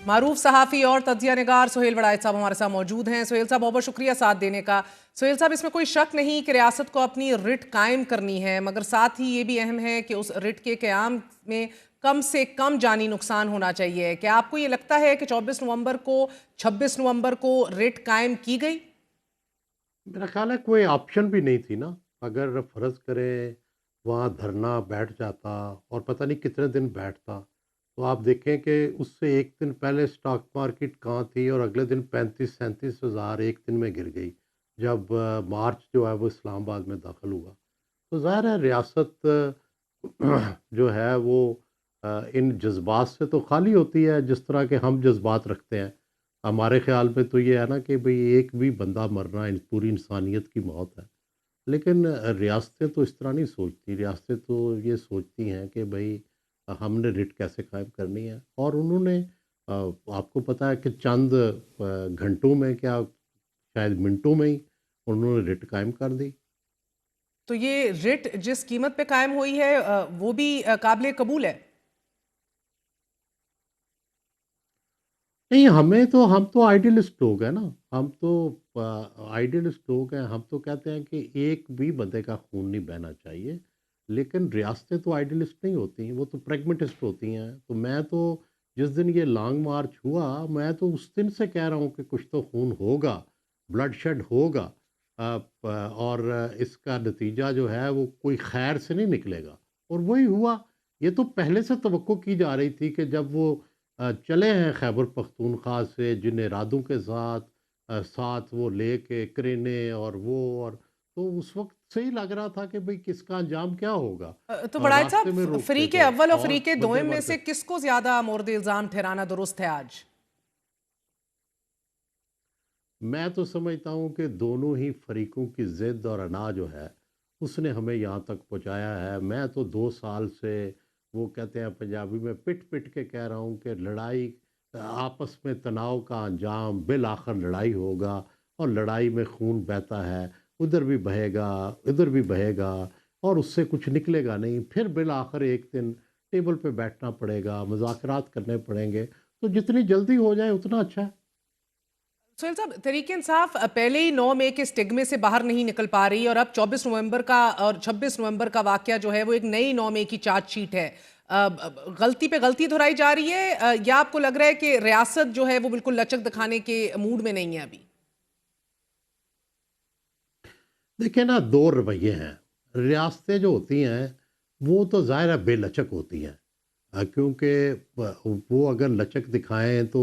معروف صحافی اور تجزیہ نگار سہیل وڑائچ صاحب ہمارے ساتھ موجود ہیں۔ سہیل صاحب بہت بہت شکریہ ساتھ دینے کا۔ سہیل صاحب، اس میں کوئی شک نہیں کہ ریاست کو اپنی رٹ قائم کرنی ہے، مگر ساتھ ہی یہ بھی اہم ہے کہ اس رٹ کے قیام میں کم سے کم جانی نقصان ہونا چاہیے۔ کیا آپ کو یہ لگتا ہے کہ 26 نومبر کو رٹ قائم کی گئی؟ میرا خیال ہے کوئی آپشن بھی نہیں تھی نا۔ اگر فرض کریں وہاں دھرنا بیٹھ جاتا اور پتہ نہیں کتنے دن بیٹھتا، تو آپ دیکھیں کہ اس سے ایک دن پہلے سٹاک مارکیٹ کہاں تھی اور اگلے دن 35-37 ہزار ایک دن میں گر گئی جب مارچ جو ہے وہ اسلام آباد میں داخل ہوا۔ تو ظاہر ہے ریاست جو ہے وہ ان جذبات سے تو خالی ہوتی ہے جس طرح کے ہم جذبات رکھتے ہیں۔ ہمارے خیال میں تو یہ ہے نا کہ بھئی ایک بھی بندہ مرنا پوری انسانیت کی موت ہے، لیکن ریاستیں تو اس طرح نہیں سوچتی۔ ریاستیں تو یہ سوچتی ہیں کہ بھئی ہم نے رٹ کیسے قائم کرنی ہے، اور انہوں نے آپ کو پتہ ہے کہ چند گھنٹوں میں، کیا شاید منٹوں میں ہی انہوں نے رٹ قائم کر دی۔ تو یہ رٹ جس قیمت پہ قائم ہوئی ہے وہ بھی قابل قبول ہے؟ نہیں، ہم تو آئیڈیلسٹ لوگ ہیں نا۔ ہم تو آئیڈیلسٹ لوگ ہیں۔ ہم تو کہتے ہیں کہ ایک بھی بندے کا خون نہیں بہنا چاہیے، لیکن ریاستیں تو آئیڈیلسٹ نہیں ہوتی، وہ تو پریگمیٹسٹ ہوتی ہیں۔ تو میں تو جس دن یہ لانگ مارچ ہوا، میں تو اس دن سے کہہ رہا ہوں کہ کچھ تو خون ہوگا، بلڈ شیڈ ہوگا، اور اس کا نتیجہ جو ہے وہ کوئی خیر سے نہیں نکلے گا، اور وہی ہوا۔ یہ تو پہلے سے توقع کی جا رہی تھی کہ جب وہ چلے ہیں خیبر پختونخوا سے جن ارادوں کے ساتھ وہ لے کے کرینے اور وہ، اور تو اس وقت سے ہی لگ رہا تھا کہ بھئی کس کا انجام کیا ہوگا۔ تو وڑائچ راستے میں صاحب، روکتے فریق تو اول اور فوج فریق بندے دوئم میں مرتے۔ سے کس کو زیادہ مورد الزام ٹھہرانا درست ہے آج؟ میں تو سمجھتا ہوں کہ دونوں ہی فریقوں کی ضد اور انا جو ہے اس نے ہمیں یہاں تک پہنچایا ہے۔ میں تو 2 سال سے، وہ کہتے ہیں پنجابی میں، پٹ پٹ کے کہہ رہا ہوں کہ لڑائی، آپس میں تناؤ کا انجام بالآخر لڑائی ہوگا، اور لڑائی میں خون بہتا ہے، ادھر بھی بہے گا ادھر بھی بہے گا، اور اس سے کچھ نکلے گا نہیں۔ پھر بالآخر ایک دن ٹیبل پہ بیٹھنا پڑے گا، مذاکرات کرنے پڑیں گے، تو جتنی جلدی ہو جائے اتنا اچھا ہے۔ سہیل صاحب، تحریک انصاف پہلے ہی 9 مئی کے سٹگمے سے باہر نہیں نکل پا رہی، اور اب 24 نومبر کا اور 26 نومبر کا واقعہ جو ہے وہ ایک نئی 9 مئی کی چارج شیٹ ہے۔ غلطی پہ غلطی دہرائی جا رہی ہے، یا آپ کو لگ رہا ہے کہ ریاست جو ہے وہ بالکل لچک دکھانے کے موڈ میں نہیں ہے ابھی؟ دیکھیں نا، دو رویے ہیں۔ ریاستیں جو ہوتی ہیں وہ تو ظاہر ہے بے لچک ہوتی ہیں، کیونکہ وہ اگر لچک دکھائیں تو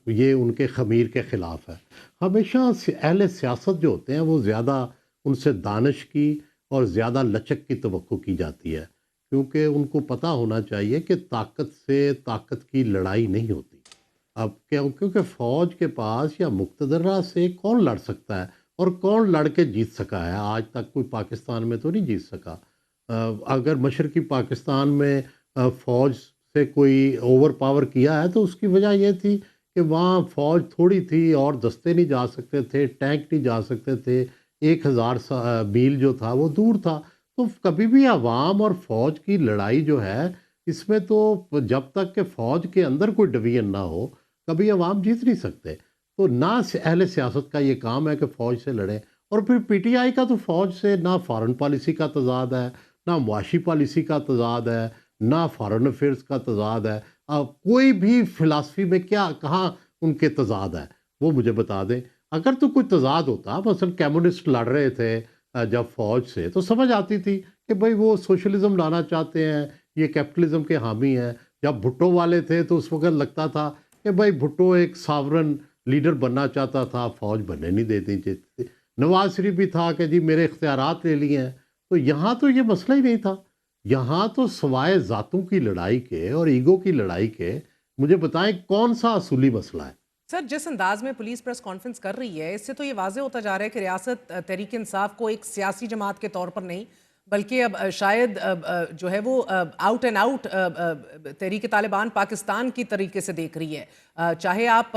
یہ ان کے خمیر کے خلاف ہے۔ ہمیشہ اہل سیاست جو ہوتے ہیں وہ زیادہ ان سے دانش کی اور زیادہ لچک کی توقع کی جاتی ہے، کیونکہ ان کو پتہ ہونا چاہیے کہ طاقت سے طاقت کی لڑائی نہیں ہوتی۔ اب کیونکہ فوج کے پاس یا مقتدرہ سے کون لڑ سکتا ہے، اور کون لڑ کے جیت سکا ہے؟ آج تک کوئی پاکستان میں تو نہیں جیت سکا۔ اگر مشرقی پاکستان میں فوج سے کوئی اوور پاور کیا ہے تو اس کی وجہ یہ تھی کہ وہاں فوج تھوڑی تھی اور دستے نہیں جا سکتے تھے، ٹینک نہیں جا سکتے تھے، 1000 میل جو تھا وہ دور تھا۔ تو کبھی بھی عوام اور فوج کی لڑائی جو ہے، اس میں تو جب تک کہ فوج کے اندر کوئی ڈویژن نہ ہو کبھی عوام جیت نہیں سکتے۔ تو نہ اہل سیاست کا یہ کام ہے کہ فوج سے لڑیں، اور پھر پی ٹی آئی کا تو فوج سے نہ فارن پالیسی کا تضاد ہے، نہ معاشی پالیسی کا تضاد ہے، نہ فارن افیئرز کا تضاد ہے۔ اب کوئی بھی فلاسفی میں کہاں ان کے تضاد ہے، وہ مجھے بتا دیں۔ اگر تو کوئی تضاد ہوتا، مثلا کمیونسٹ لڑ رہے تھے جب فوج سے، تو سمجھ آتی تھی کہ بھئی وہ سوشلزم لانا چاہتے ہیں، یہ کیپٹلزم کے حامی ہیں۔ جب بھٹو والے تھے تو اس وقت لگتا تھا کہ بھئی بھٹو ایک ساورن لیڈر بننا چاہتا تھا، فوج بننے نہیں دیتی تھی۔ نواز شریف بھی تھا کہ جی میرے اختیارات لے لیے ہیں۔ تو یہاں تو یہ مسئلہ ہی نہیں تھا۔ یہاں تو سوائے ذاتوں کی لڑائی کے اور ایگو کی لڑائی کے مجھے بتائیں کون سا اصولی مسئلہ ہے؟ سر، جس انداز میں پولیس پریس کانفرنس کر رہی ہے، اس سے تو یہ واضح ہوتا جا رہا ہے کہ ریاست تحریک انصاف کو ایک سیاسی جماعت کے طور پر نہیں، بلکہ اب شاید جو ہے وہ آؤٹ اینڈ آؤٹ تحریک طالبان پاکستان کی طریقے سے دیکھ رہی ہے۔ چاہے آپ